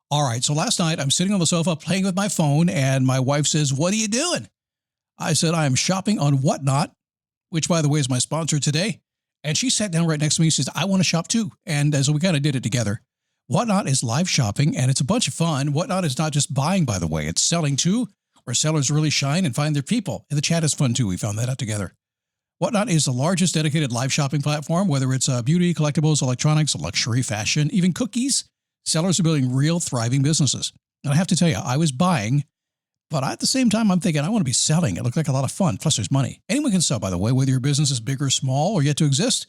All right, so last night I'm sitting on the sofa playing with my phone, and my wife says, "What are you doing?" I said, "I am shopping on Whatnot," which, by the way, is my sponsor today. And she sat down right next to me and says, "I want to shop too." And so we kind of did it together. Whatnot is live shopping, and it's a bunch of fun. Whatnot is not just buying, by the way. It's selling too, where sellers really shine and find their people. And the chat is fun too. We found that out together. Whatnot is the largest dedicated live shopping platform, whether it's beauty, collectibles, electronics, luxury, fashion, even cookies. Sellers are building real, thriving businesses. And I have to tell you, I was buying, but at the same time, I'm thinking, I want to be selling. It looked like a lot of fun. Plus, there's money. Anyone can sell, by the way, whether your business is big or small or yet to exist.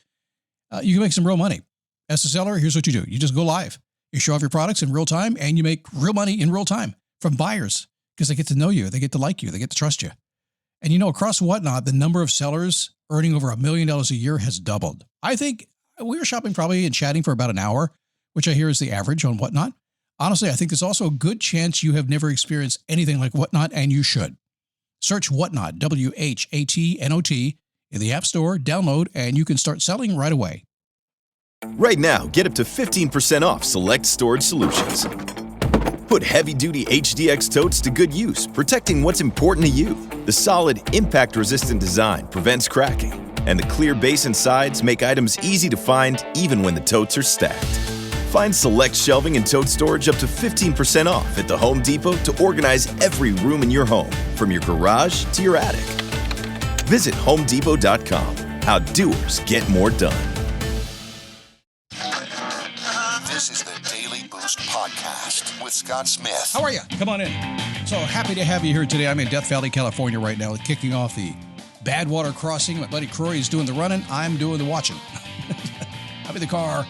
You can make some real money. As a seller, here's what you do. You just go live. You show off your products in real time, and you make real money in real time from buyers because they get to know you. They get to like you. They get to trust you. And you know, across Whatnot, the number of sellers earning over $1 million a year has doubled. I think we were shopping probably and chatting for about an hour, which I hear is the average on Whatnot. Honestly, I think there's also a good chance you have never experienced anything like Whatnot, and you should. Search Whatnot, WHATNOT, in the App Store, download, and you can start selling right away. Right now, get up to 15% off select storage solutions. Put heavy-duty HDX totes to good use, protecting what's important to you. The solid, impact-resistant design prevents cracking, and the clear base and sides make items easy to find even when the totes are stacked. Find select shelving and tote storage up to 15% off at the Home Depot to organize every room in your home, from your garage to your attic. Visit HomeDepot.com. How doers get more done. This is the Daily Boost Podcast with Scott Smith. How are you? Come on in. So happy to have you here today. I'm in Death Valley, California right now, kicking off the Badwater crossing. My buddy Croy is doing the running. I'm doing the watching. I'm in the car.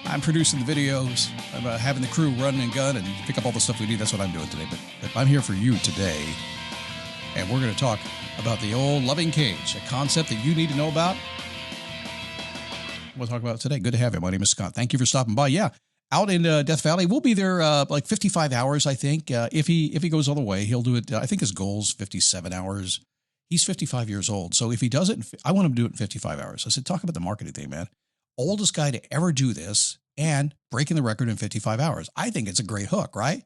I'm producing the videos. I'm having the crew run and gun and pick up all the stuff we need. That's what I'm doing today. But I'm here for you today. And we're going to talk about the old loving cage, a concept that you need to know about. We'll talk about it today. Good to have you. My name is Scott. Thank you for stopping by. Yeah, out in Death Valley. We'll be there like 55 hours, I think. If he goes all the way, he'll do it. I think his goal's 57 hours. He's 55 years old. So if he does it, I want him to do it in 55 hours. I said, talk about the marketing thing, man. Oldest guy to ever do this and breaking the record in 55 hours. I think it's a great hook, right?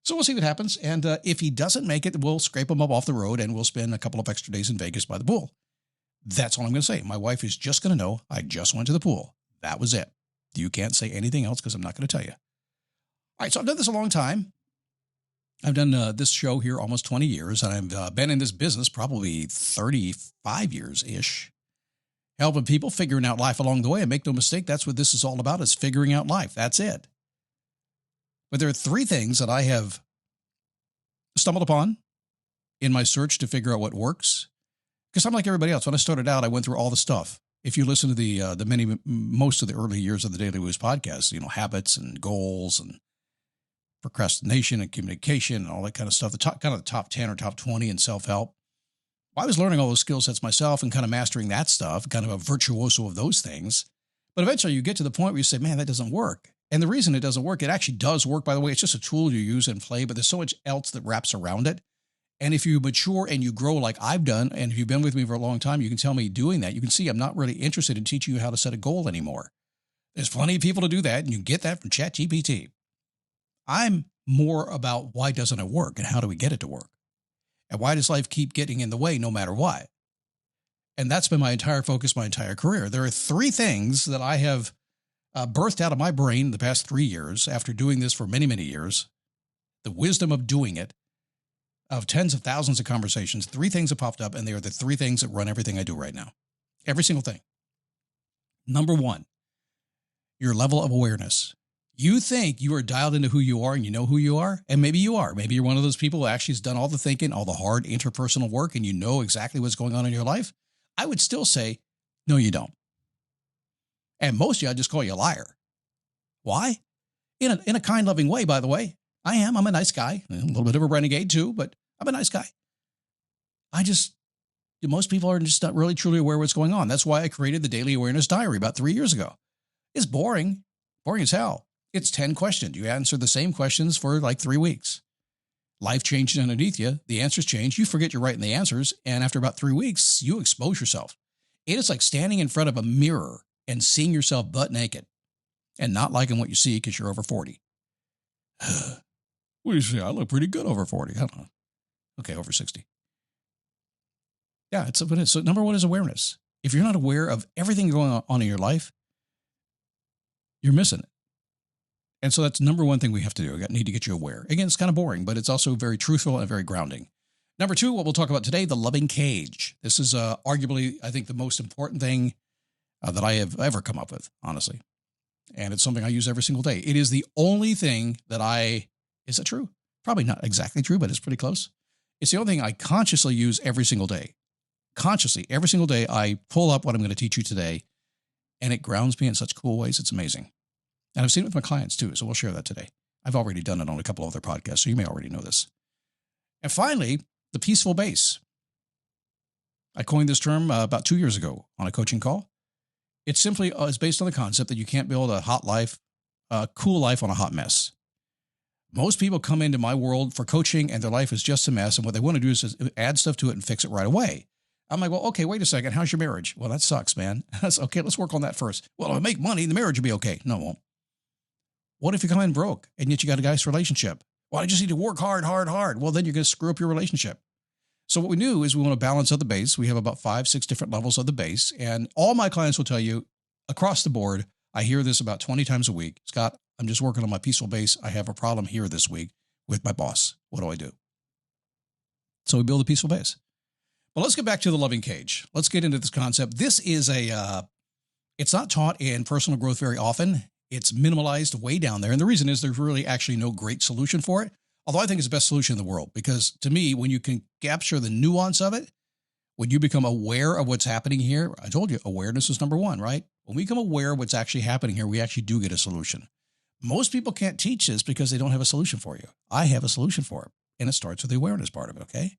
So we'll see what happens. And if he doesn't make it, we'll scrape him up off the road and we'll spend a couple of extra days in Vegas by the pool. That's all I'm going to say. My wife is just going to know I just went to the pool. That was it. You can't say anything else because I'm not going to tell you. All right, so I've done this a long time. I've done this show here almost 20 years, and I've been in this business probably 35 years-ish, helping people figuring out life along the way. And make no mistake, that's what this is all about, is figuring out life. That's it. But there are three things that I have stumbled upon in my search to figure out what works. Because I'm like everybody else. When I started out, I went through all the stuff. If you listen to most of the early years of the Daily Boost podcast, you know, habits and goals and procrastination and communication and all that kind of stuff, the top 10 or top 20 in self-help. I was learning all those skill sets myself and kind of mastering that stuff, kind of a virtuoso of those things. But eventually you get to the point where you say, man, that doesn't work. And the reason it doesn't work, it actually does work, by the way. It's just a tool you use and play, but there's so much else that wraps around it. And if you mature and you grow like I've done, and if you've been with me for a long time, you can tell me doing that. You can see I'm not really interested in teaching you how to set a goal anymore. There's plenty of people to do that, and you can get that from ChatGPT. I'm more about why doesn't it work and how do we get it to work? And why does life keep getting in the way no matter what? And that's been my entire focus, my entire career. There are three things that I have birthed out of my brain the past 3 years after doing this for many, many years. The wisdom of doing it, of tens of thousands of conversations, three things have popped up, and they are the three things that run everything I do right now. Every single thing. Number one, your level of awareness. You think you are dialed into who you are and you know who you are, and maybe you are. Maybe you're one of those people who actually has done all the thinking, all the hard interpersonal work, and you know exactly what's going on in your life. I would still say, no, you don't. And most of you, I'd just call you a liar. Why? In a kind, loving way, by the way. I'm a nice guy, a little bit of a renegade too, but I'm a nice guy. Most people are just not really truly aware of what's going on. That's why I created the Daily Awareness Diary about 3 years ago. It's boring as hell. It's 10 questions. You answer the same questions for like 3 weeks. Life changes underneath you. The answers change. You forget you're writing the answers. And after about 3 weeks, you expose yourself. It is like standing in front of a mirror and seeing yourself butt naked and not liking what you see because you're over 40. What do you say? I look pretty good over 40. I don't know. Okay, over 60. Yeah, it's what it is. So number one is awareness. If you're not aware of everything going on in your life, you're missing it. And so that's number one thing we have to do. We need to get you aware. Again, it's kind of boring, but it's also very truthful and very grounding. Number two, what we'll talk about today, the loving cage. This is arguably, I think, the most important thing that I have ever come up with, honestly. And it's something I use every single day. It is the only thing that is it true? Probably not exactly true, but it's pretty close. It's the only thing I consciously use every single day. Consciously, every single day, I pull up what I'm going to teach you today, and it grounds me in such cool ways. It's amazing. And I've seen it with my clients too, so we'll share that today. I've already done it on a couple of other podcasts, so you may already know this. And finally, the peaceful base. I coined this term about 2 years ago on a coaching call. It simply is based on the concept that you can't build a hot life, a cool life on a hot mess. Most people come into my world for coaching and their life is just a mess, and what they want to do is add stuff to it and fix it right away. I'm like, well, okay, wait a second. How's your marriage? Well, that sucks, man. That's okay. Let's work on that first. Well, if I make money, the marriage will be okay. No, it won't. What if you come in broke and yet you got a nice relationship? Well, I just need to work hard. Well, then you're going to screw up your relationship. So what we do is we want to balance out the base. We have about 5-6 different levels of the base. And all my clients will tell you across the board, I hear this about 20 times a week. Scott, I'm just working on my peaceful base. I have a problem here this week with my boss. What do I do? So we build a peaceful base. Well, let's get back to the loving cage. Let's get into this concept. This is it's not taught in personal growth very often. It's minimalized way down there. And the reason is there's really actually no great solution for it. Although I think it's the best solution in the world, because to me, when you can capture the nuance of it, when you become aware of what's happening here, I told you awareness is number one, right? When we become aware of what's actually happening here, we actually do get a solution. Most people can't teach this because they don't have a solution for you. I have a solution for it. And it starts with the awareness part of it, okay?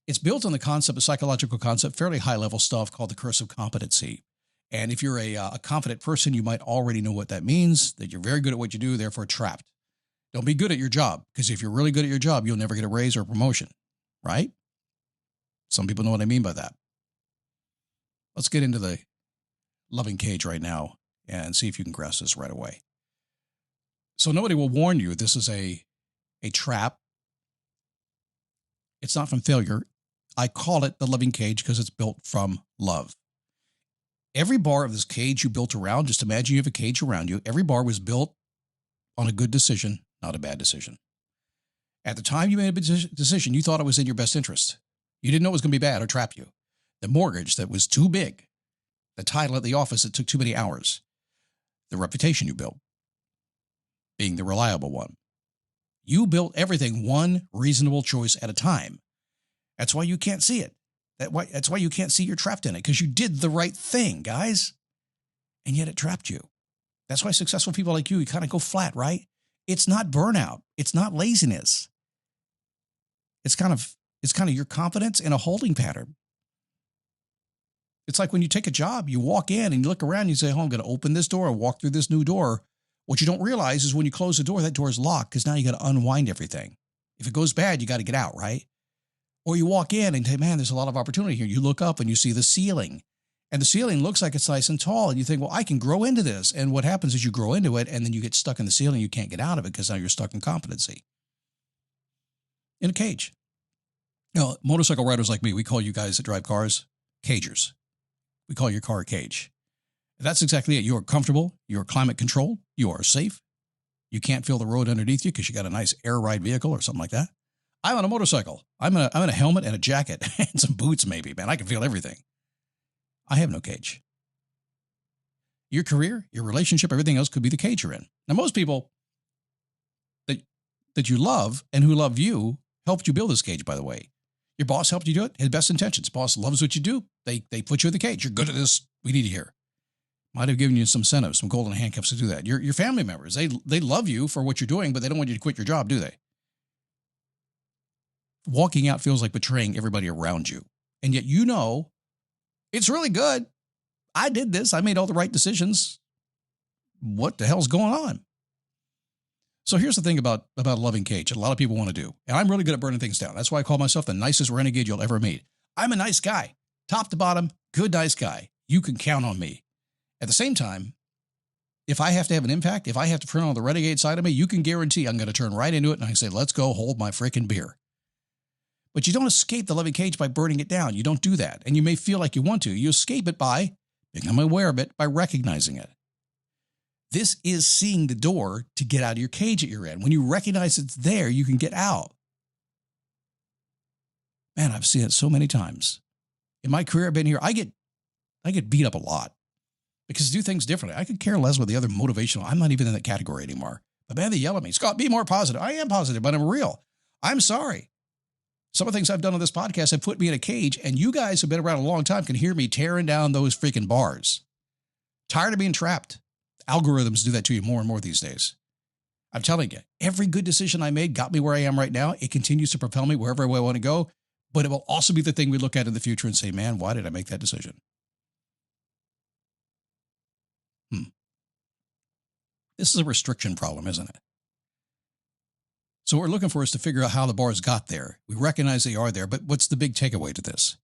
It's built on the concept, a psychological concept, fairly high-level stuff called the curse of competency. And if you're a confident person, you might already know what that means, that you're very good at what you do, therefore trapped. Don't be good at your job, because if you're really good at your job, you'll never get a raise or a promotion, right? Some people know what I mean by that. Let's get into the loving cage right now and see if you can grasp this right away. So nobody will warn you this is a trap. It's not from failure. I call it the loving cage because it's built from love. Every bar of this cage you built around, just imagine you have a cage around you. Every bar was built on a good decision, not a bad decision. At the time you made a decision, you thought it was in your best interest. You didn't know it was going to be bad or trap you. The mortgage that was too big, the title at the office that took too many hours, the reputation you built, being the reliable one. You built everything one reasonable choice at a time. That's why you can't see it. That's why you can't see you're trapped in it, because you did the right thing, guys. And yet it trapped you. That's why successful people like you kind of go flat, right? It's not burnout. It's not laziness. It's kind of your confidence in a holding pattern. It's like when you take a job, you walk in and you look around and you say, oh, I'm going to open this door and walk through this new door. What you don't realize is when you close the door, that door is locked because now you got to unwind everything. If it goes bad, you got to get out, right? Or you walk in and say, man, there's a lot of opportunity here. You look up and you see the ceiling. And the ceiling looks like it's nice and tall. And you think, well, I can grow into this. And what happens is you grow into it and then you get stuck in the ceiling. You can't get out of it because now you're stuck in competency. In a cage. You know, motorcycle riders like me, we call you guys that drive cars cagers. We call your car a cage. That's exactly it. You are comfortable. You are climate controlled. You are safe. You can't feel the road underneath you because you got a nice air ride vehicle or something like that. I'm on a motorcycle. I'm in a helmet and a jacket and some boots maybe, man. I can feel everything. I have no cage. Your career, your relationship, everything else could be the cage you're in. Now, most people that you love and who love you helped you build this cage, by the way. Your boss helped you do it. His best intentions. Boss loves what you do. They put you in the cage. You're good at this. We need you here. Might have given you some incentives, some golden handcuffs to do that. Your family members, they love you for what you're doing, but they don't want you to quit your job, do they? Walking out feels like betraying everybody around you. And yet you know it's really good. I did this. I made all the right decisions. What the hell's going on? So here's the thing about a loving cage. A lot of people want to do. And I'm really good at burning things down. That's why I call myself the nicest renegade you'll ever meet. I'm a nice guy. Top to bottom, good, nice guy. You can count on me. At the same time, If I have to have an impact, if I have to turn on the renegade side of me, you can guarantee I'm going to turn right into it and I say, let's go hold my freaking beer. But you don't escape the loving cage by burning it down. You don't do that. And you may feel like you want to. You escape it by becoming aware of it, by recognizing it. This is seeing the door to get out of your cage that you're in. When you recognize it's there, you can get out. Man, I've seen it so many times. In my career, I've been here. I get beat up a lot because I do things differently. I could care less with the other motivational. I'm not even in that category anymore. But man, they yell at me, Scott, be more positive. I am positive, but I'm real. I'm sorry. Some of the things I've done on this podcast have put me in a cage, and you guys who've been around a long time can hear me tearing down those freaking bars. Tired of being trapped. Algorithms do that to you more and more these days. I'm telling you, every good decision I made got me where I am right now. It continues to propel me wherever I want to go, but it will also be the thing we look at in the future and say, man, why did I make that decision? This is a restriction problem, isn't it? So what we're looking for is to figure out how the bars got there. We recognize they are there, but what's the big takeaway to this?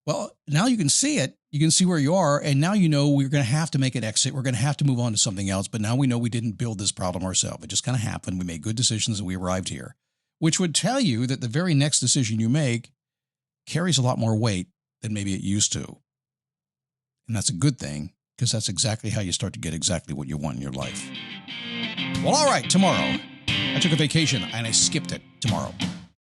Well, now you can see it. You can see where you are, and now you know we're going to have to make an exit. We're going to have to move on to something else, but now we know we didn't build this problem ourselves. It just kind of happened. We made good decisions, and we arrived here, which would tell you that the very next decision you make carries a lot more weight than maybe it used to. And that's a good thing, because that's exactly how you start to get exactly what you want in your life. Well, all right, tomorrow. I took a vacation and I skipped it tomorrow.